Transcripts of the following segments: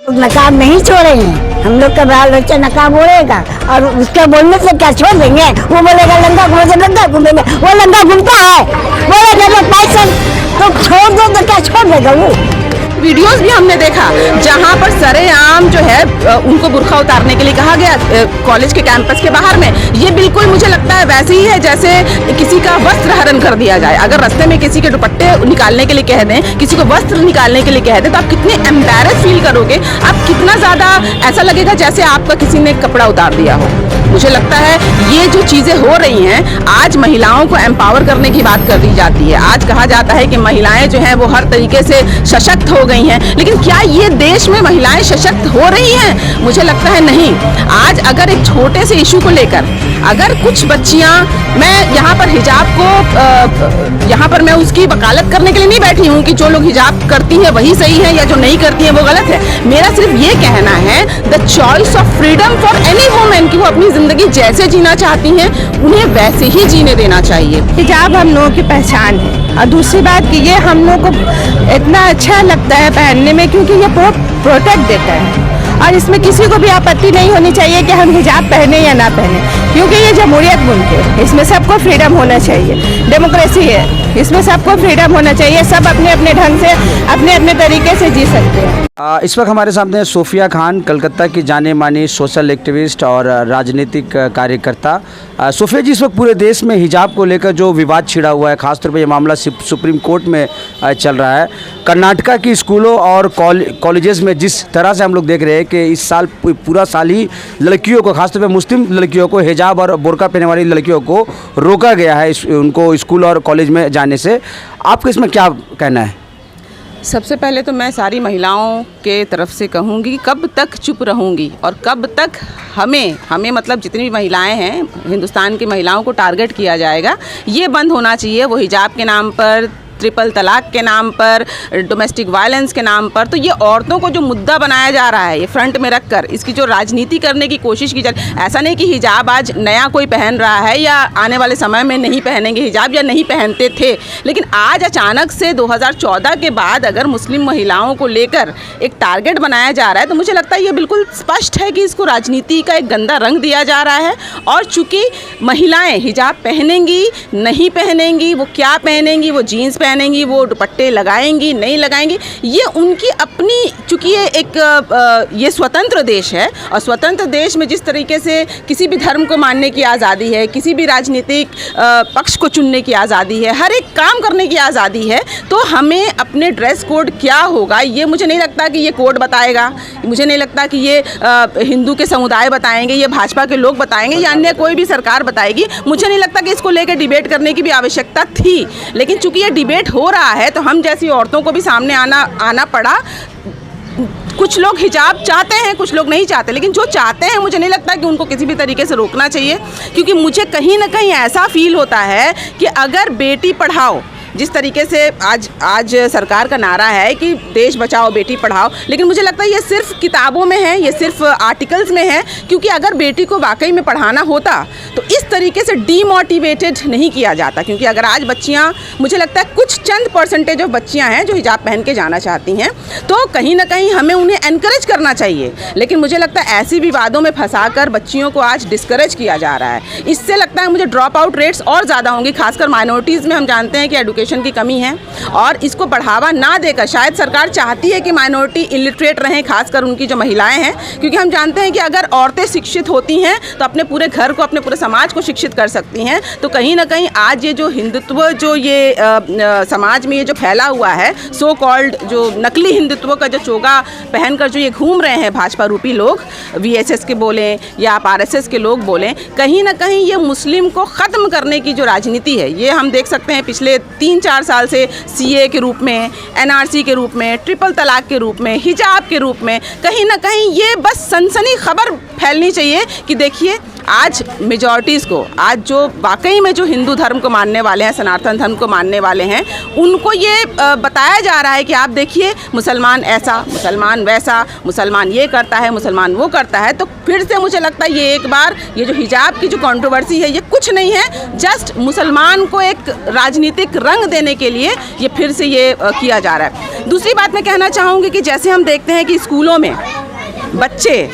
नकाब नहीं छोड़ेंगे, हम लोग का बाल बच्चा नकाब ओढ़ेगा और उसके बोलने से क्या छोड़ देंगे। वो बोलेगा लंगा घूमे, लंगा घूमेंगे, वो लंगा घूमता है, बोलेगा पैसा तो छोड़ दो तो क्या छोड़ देगा वो। वीडियोस भी हमने देखा जहां पर सरेआम जो है उनको बुर्का उतारने के लिए कहा गया कॉलेज के कैंपस के बाहर में। ये बिल्कुल मुझे लगता है वैसे ही है जैसे किसी का वस्त्र हरण कर दिया जाए। अगर रास्ते में किसी के दुपट्टे निकालने के लिए कह दें, किसी को वस्त्र निकालने के लिए कह दें, तो आप कितने एम्बैरस फील करोगे, आप कितना ज़्यादा ऐसा लगेगा जैसे आपका किसी ने कपड़ा उतार दिया हो। मुझे लगता है ये जो चीज़ें हो रही हैं, आज महिलाओं को एम्पावर करने की बात कर दी जाती है। आज कहा जाता है कि महिलाएं जो हैं वो हर तरीके से सशक्त हो गई हैं, लेकिन क्या ये देश में महिलाएं सशक्त हो रही हैं? मुझे लगता है नहीं। आज अगर एक छोटे से इशू को लेकर अगर कुछ बच्चियां, मैं यहाँ पर हिजाब को यहाँ पर मैं उसकी वकालत करने के लिए नहीं बैठी हूँ कि जो लोग हिजाब करती हैं वही सही है या जो नहीं करती हैं वो गलत है। मेरा सिर्फ ये कहना है the choice of freedom for any women कि वो अपनी ज़िंदगी जैसे जीना चाहती हैं उन्हें वैसे ही जीने देना चाहिए। हिजाब हम लोगों की पहचान है और दूसरी बात कि ये हम लोग को इतना अच्छा लगता है पहनने में क्योंकि ये प्रोटेक्ट देता है और इसमें किसी को भी आपत्ति नहीं होनी चाहिए कि हम हिजाब पहने या ना पहने, क्योंकि ये जमहूरियत मुल्क है, इसमें सबको फ्रीडम होना चाहिए। डेमोक्रेसी है, इसमें सबको फ्रीडम होना चाहिए, सब अपने अपने ढंग से अपने अपने तरीके से जी सकते हैं। इस वक्त हमारे सामने सोफिया खान, कलकत्ता की जाने मानी सोशल एक्टिविस्ट और राजनीतिक कार्यकर्ता। सोफिया जी, इस वक्त पूरे देश में हिजाब को लेकर जो विवाद छिड़ा हुआ है, खासतौर पर यह मामला सुप्रीम कोर्ट में चल रहा है। कर्नाटका की स्कूलों और कॉलेजेस में जिस तरह से हम लोग देख रहे हैं कि इस साल पूरा साल ही लड़कियों को, खासतौर पर मुस्लिम लड़कियों को, हिजाब और बुर्का पहनने वाली लड़कियों को रोका गया है उनको स्कूल और कॉलेज में जाने से। आपको इसमें क्या कहना है? सबसे पहले तो मैं सारी महिलाओं के तरफ से कहूँगी कब तक चुप रहूँगी और कब तक हमें मतलब जितनी भी महिलाएं हैं हिंदुस्तान की महिलाओं को टारगेट किया जाएगा, ये बंद होना चाहिए। वो हिजाब के नाम पर, ट्रिपल तलाक के नाम पर, डोमेस्टिक वायलेंस के नाम पर, तो ये औरतों को जो मुद्दा बनाया जा रहा है, ये फ्रंट में रखकर इसकी जो राजनीति करने की कोशिश की जा रही है। ऐसा नहीं कि हिजाब आज नया कोई पहन रहा है या आने वाले समय में नहीं पहनेंगे हिजाब या नहीं पहनते थे, लेकिन आज अचानक से 2014 के बाद अगर मुस्लिम महिलाओं को लेकर एक टारगेट बनाया जा रहा है तो मुझे लगता है ये बिल्कुल स्पष्ट है कि इसको राजनीति का एक गंदा रंग दिया जा रहा है। और चूँकि महिलाएँ हिजाब पहनेंगी नहीं पहनेंगी, वो क्या पहनेंगी, वो जीन्स पहनेंगी, वो दुपट्टे लगाएंगी नहीं लगाएंगी, ये उनकी अपनी, चूँकि ये एक ये स्वतंत्र देश है और स्वतंत्र देश में जिस तरीके से किसी भी धर्म को मानने की आज़ादी है, किसी भी राजनीतिक पक्ष को चुनने की आज़ादी है, हर एक काम करने की आज़ादी है, तो हमें अपने ड्रेस कोड क्या होगा ये मुझे नहीं लगता कि ये कोड बताएगा, मुझे नहीं लगता कि ये हिंदू के समुदाय बताएंगे, ये भाजपा के लोग बताएंगे या अन्य कोई भी सरकार बताएगी। मुझे नहीं लगता कि इसको लेकर डिबेट करने की भी आवश्यकता थी, लेकिन चूँकि ये डिबेट हो रहा है तो हम जैसी औरतों को भी सामने आना पड़ा। कुछ लोग हिजाब चाहते हैं, कुछ लोग नहीं चाहते, लेकिन जो चाहते हैं मुझे नहीं लगता कि उनको किसी भी तरीके से रोकना चाहिए, क्योंकि मुझे कहीं ना कहीं ऐसा फील होता है कि अगर बेटी पढ़ाओ, जिस तरीके से आज सरकार का नारा है कि देश बचाओ बेटी पढ़ाओ, लेकिन मुझे लगता है ये सिर्फ किताबों में है, ये सिर्फ आर्टिकल्स में है, क्योंकि अगर बेटी को वाकई में पढ़ाना होता तो इस तरीके से डीमोटिवेटेड नहीं किया जाता। क्योंकि अगर आज बच्चियां, मुझे लगता है कुछ चंद परसेंटेज ऑफ बच्चियां हैं जो हिजाब पहन के जाना चाहती हैं, तो कहीं ना कहीं हमें उन्हें एनकरेज करना चाहिए, लेकिन मुझे लगता है ऐसे विवादों में फंसाकर बच्चियों को आज डिस्करेज किया जा रहा है। इससे लगता है मुझे ड्रॉप आउट रेट्स और ज़्यादा होंगी, खासकर माइनॉरिटीज़ में हम जानते हैं कि एडुकेशन की कमी है और इसको बढ़ावा ना देकर शायद सरकार चाहती है कि माइनॉरिटी इलिटरेट रहें, खासकर उनकी जो महिलाएं हैं, क्योंकि हम जानते हैं कि अगर औरतें शिक्षित होती हैं तो अपने पूरे घर को, अपने पूरे समाज को शिक्षित कर सकती हैं। तो कहीं ना कहीं आज ये जो हिंदुत्व जो ये समाज में ये जो फैला हुआ है, सो कॉल्ड जो नकली हिंदुत्व का जो चोगा पहनकर जो ये घूम रहे हैं भाजपा रूपी लोग, VSS के बोलें या आप RSS के लोग बोलें, कहीं ना कहीं ये मुस्लिम को ख़त्म करने की जो राजनीति है, ये हम देख सकते हैं पिछले 3-4 साल से CA के रूप में, NRC के रूप में, ट्रिपल तलाक के रूप में, हिजाब के रूप में, कहीं ना कहीं ये बस सनसनी खबर फैलनी चाहिए कि देखिए आज मेजॉरिटीज़ को, आज जो वाकई में जो हिंदू धर्म को मानने वाले हैं, सनातन धर्म को मानने वाले हैं, उनको ये बताया जा रहा है कि आप देखिए मुसलमान ऐसा, मुसलमान वैसा, मुसलमान ये करता है, मुसलमान वो करता है। तो फिर से मुझे लगता है ये एक बार ये जो हिजाब की जो कंट्रोवर्सी है ये कुछ नहीं है, जस्ट मुसलमान को एक राजनीतिक रंग देने के लिए ये फिर से ये किया जा रहा है। दूसरी बात मैं कहना चाहूँगी कि जैसे हम देखते हैं कि स्कूलों में बच्चे,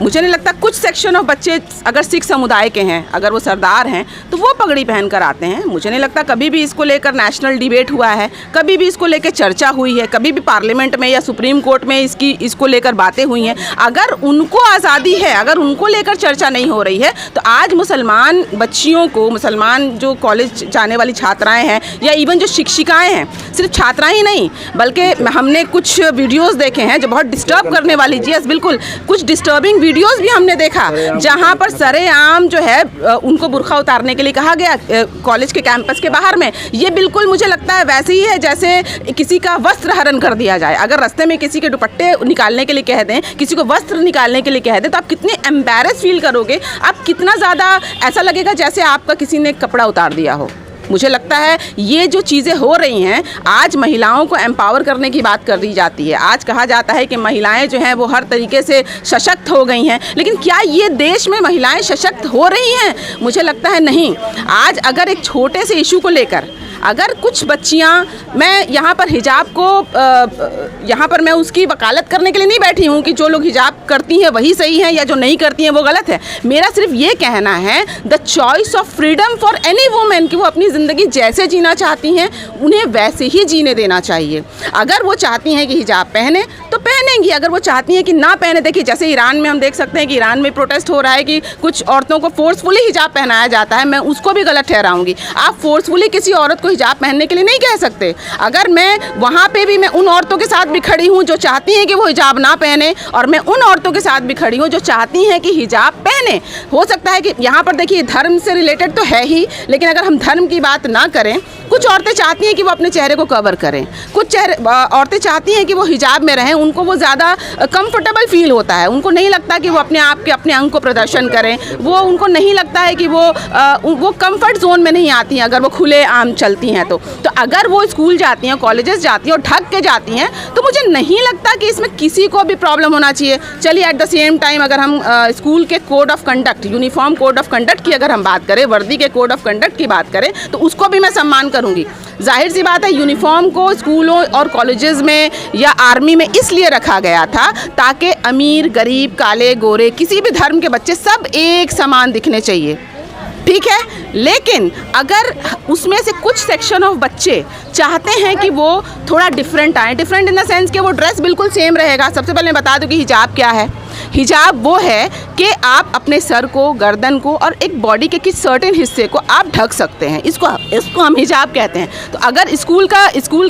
मुझे नहीं लगता कुछ सेक्शन ऑफ बच्चे अगर सिख समुदाय के हैं, अगर वो सरदार हैं तो वो पगड़ी पहन कर आते हैं। मुझे नहीं लगता कभी भी इसको लेकर नेशनल डिबेट हुआ है, कभी भी इसको लेकर चर्चा हुई है, कभी भी पार्लियामेंट में या सुप्रीम कोर्ट में इसको लेकर बातें हुई हैं। अगर उनको आज़ादी है, अगर उनको लेकर चर्चा नहीं हो रही है, तो आज मुसलमान बच्चियों को, मुसलमान जो कॉलेज जाने वाली छात्राएँ हैं या इवन जो शिक्षिकाएँ हैं, सिर्फ छात्राएँ ही नहीं बल्कि हमने कुछ वीडियोज़ देखे हैं जो बहुत डिस्टर्ब करने वाली, जी बिल्कुल, कुछ डिस्टर्बिंग वीडियोस भी हमने देखा जहां पर सरेआम जो है उनको बुर्का उतारने के लिए कहा गया कॉलेज के कैंपस के बाहर में। ये बिल्कुल मुझे लगता है वैसे ही है जैसे किसी का वस्त्र हरण कर दिया जाए। अगर रास्ते में किसी के दुपट्टे निकालने के लिए कह दें, किसी को वस्त्र निकालने के लिए कह दें, तो आप कितने एम्बैरेस फील करोगे, आप कितना ज़्यादा ऐसा लगेगा जैसे आपका किसी ने कपड़ा उतार दिया हो। मुझे लगता है ये जो चीज़ें हो रही हैं, आज महिलाओं को एम्पावर करने की बात कर दी जाती है। आज कहा जाता है कि महिलाएं जो हैं वो हर तरीके से सशक्त हो गई हैं, लेकिन क्या ये देश में महिलाएं सशक्त हो रही हैं? मुझे लगता है नहीं। आज अगर एक छोटे से इशू को लेकर अगर कुछ बच्चियां, मैं यहाँ पर हिजाब को यहाँ पर मैं उसकी वकालत करने के लिए नहीं बैठी हूँ कि जो लोग हिजाब करती हैं वही सही है या जो नहीं करती हैं वो गलत है। मेरा सिर्फ ये कहना है the choice of freedom for any women, कि वो अपनी ज़िंदगी जैसे जीना चाहती हैं उन्हें वैसे ही जीने देना चाहिए। अगर वो चाहती हैं कि हिजाब पहने तो पहनेंगी, अगर वो चाहती हैं कि ना पहने, देखिए जैसे ईरान में हम देख सकते हैं कि ईरान में प्रोटेस्ट हो रहा है कि कुछ औरतों को फोर्सफुली हिजाब पहनाया जाता है, मैं उसको भी गलत ठहराऊंगी। आप फोर्सफुली किसी औरत को हिजाब पहनने के लिए नहीं कह सकते। अगर मैं वहाँ पे भी मैं उन औरतों के साथ भी खड़ी हूँ जो चाहती हैं कि वो हिजाब ना पहने, और मैं उन औरतों के साथ भी खड़ी हूँ जो चाहती हैं कि हिजाब पहने। हो सकता है कि यहाँ पर देखिए धर्म से रिलेटेड तो है ही, लेकिन अगर हम धर्म की बात ना करें, कुछ औरतें चाहती हैं कि वो अपने चेहरे को कवर करें, कुछ औरतें चाहती हैं कि वो हिजाब में रहें, उनको वो ज़्यादा कंफर्टेबल फील होता है, उनको नहीं लगता कि वो अपने आप के अपने अंग को प्रदर्शन करें, वो उनको नहीं लगता है कि वो कंफर्ट जोन में नहीं आती हैं अगर वो खुले आम चलती हैं। तो अगर वो स्कूल जाती हैं, कॉलेजेस जाती हैं और ढक के जाती हैं, तो मुझे नहीं लगता कि इसमें किसी को भी प्रॉब्लम होना चाहिए। चलिए एट द सेम टाइम अगर हम स्कूल के code of conduct, uniform code of conduct की अगर हम बात करें, वर्दी के कोड ऑफ कंडक्ट की बात करें, तो उसको भी मैं सम्मान करूंगी। जाहिर सी बात है यूनिफॉर्म को स्कूलों और कॉलेजेस में या आर्मी में इसलिए रखा गया था ताकि अमीर, गरीब, काले, गोरे, किसी भी धर्म के बच्चे सब एक समान दिखने चाहिए, ठीक है। लेकिन अगर उसमें से कुछ सेक्शन ऑफ बच्चे चाहते हैं कि वो थोड़ा डिफरेंट आए, डिफरेंट इन द सेंस कि वो ड्रेस बिल्कुल सेम रहेगा। सबसे पहले मैं बता दूं कि हिजाब क्या है। हिजाब वो है कि आप अपने सर को, गर्दन को और एक बॉडी के किसी सर्टेन हिस्से को आप ढक सकते हैं, इसको हम हिजाब कहते हैं। तो अगर स्कूल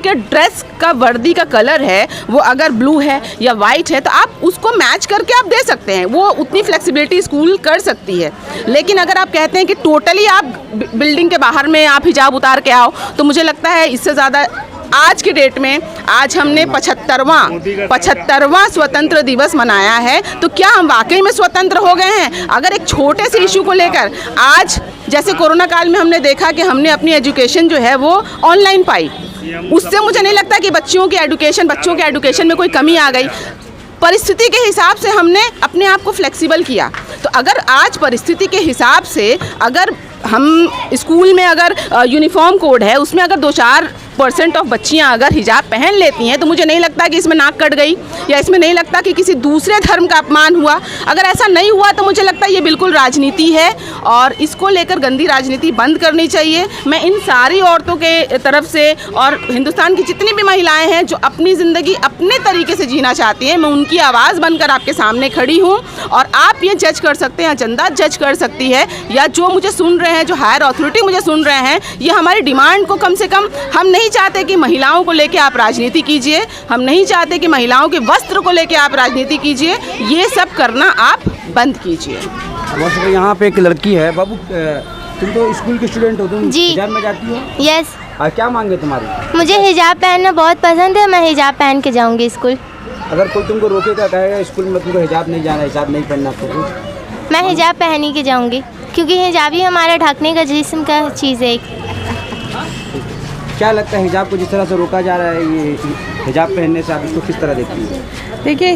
के ड्रेस का वर्दी का कलर है वो अगर ब्लू है या वाइट है, तो आप उसको मैच करके आप दे सकते हैं, वो उतनी फ्लेक्सिबिलिटी स्कूल कर सकती है। लेकिन अगर आप कहते हैं कि टोटली आप बिल्डिंग के बाहर में आप हिजाब उतार के आओ, तो मुझे लगता है इससे ज़्यादा आज के डेट में, आज हमने 75वां स्वतंत्र दिवस मनाया है, तो क्या हम वाकई में स्वतंत्र हो गए हैं? अगर एक छोटे से इशू को लेकर आज जैसे कोरोना काल में हमने देखा कि हमने अपनी एजुकेशन जो है वो ऑनलाइन पाई, उससे मुझे नहीं लगता कि बच्चों के एजुकेशन में कोई कमी आ गई। परिस्थिति के हिसाब से हमने अपने आप को फ्लेक्सिबल किया। तो अगर आज परिस्थिति के हिसाब से अगर हम स्कूल में अगर यूनिफॉर्म कोड है उसमें अगर 2-4% ऑफ बच्चियां अगर हिजाब पहन लेती हैं, तो मुझे नहीं लगता कि इसमें नाक कट गई या इसमें नहीं लगता कि किसी दूसरे धर्म का अपमान हुआ। अगर ऐसा नहीं हुआ तो मुझे लगता है ये बिल्कुल राजनीति है और इसको लेकर गंदी राजनीति बंद करनी चाहिए। मैं इन सारी औरतों के तरफ से और हिंदुस्तान की जितनी भी महिलाएं हैं जो अपनी ज़िंदगी अपने तरीके से जीना चाहती हैं, मैं उनकी आवाज़ बनकर आपके सामने खड़ी हूँ। और आप ये जज कर सकते हैं, जनता जज कर सकती है, या जो मुझे सुन रहे हैं, जो हायर अथॉरिटी मुझे सुन रहे हैं, ये हमारी डिमांड को कम से कम, हम नहीं चाहते कि महिलाओं को लेके आप राजनीति कीजिए, हम नहीं चाहते कि महिलाओं के वस्त्र को लेके आप राजनीति कीजिए, ये सब करना आप बंद कीजिए। यहाँ पे एक लड़की है, बाबू तुम तो स्कूल की स्टूडेंट हो, तुम जी हिजाब में जाती हो? यस। क्या मांगे तुम्हारी? मुझे हिजाब पहनना बहुत पसंद है, मैं हिजाब पहन के जाऊंगी स्कूल। अगर कोई तुमको रोकेगा, कहेगा स्कूल में तुमको हिजाब नहीं जाना, हिजाब नहीं पहनना, तो मैं हिजाब पहन ही के जाऊँगी, क्योंकि हिजाब ही हमारा ढकने का जिस्म का चीज़ है एक। क्या लगता है हिजाब को जिस तरह से रोका जा रहा है, ये हिजाब पहनने से आप इसको किस तरह देखती हैं? देखिए,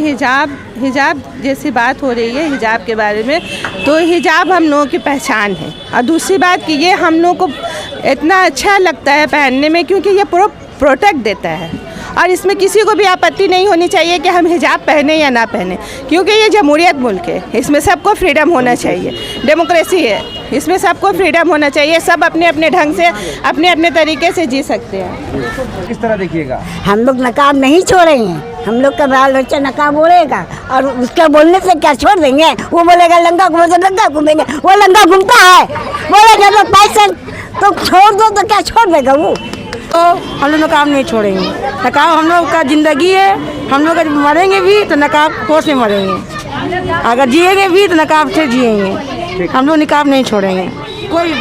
हिजाब जैसी बात हो रही है हिजाब के बारे में, तो हिजाब हम लोगों की पहचान है। और दूसरी बात कि ये हम लोग को इतना अच्छा लगता है पहनने में, क्योंकि ये प्रोटेक्ट देता है और इसमें किसी को भी आपत्ति नहीं होनी चाहिए कि हम हिजाब पहने या ना पहने, क्योंकि ये जमहूरियत मुल्क है, इसमें सबको फ्रीडम होना चाहिए, डेमोक्रेसी है, इसमें सबको फ्रीडम होना चाहिए, सब अपने अपने ढंग से अपने अपने तरीके से जी सकते हैं। किस तरह देखिएगा? हम लोग नकाब नहीं छोड़ेंगे, हम लोग का बाल बच्चा नकाब ओढ़ेगा और उसका बोलने से क्या छोड़ देंगे? वो बोलेगा लंगा घूमे तो लंगा घूमेंगे, वो लंगा घूमता है, बोलेगा तो पैसा तो छोड़ दो तो क्या छोड़ देगा वो? तो हम लोग नकाब नहीं छोड़ेंगे। नकाब हम लोग का ज़िंदगी है, हम लोग अगर मरेंगे भी तो नकाब होश में मरेंगे, अगर जिएंगे भी तो नकाब से जिएंगे। हम लोग नकाब नहीं छोड़ेंगे कोई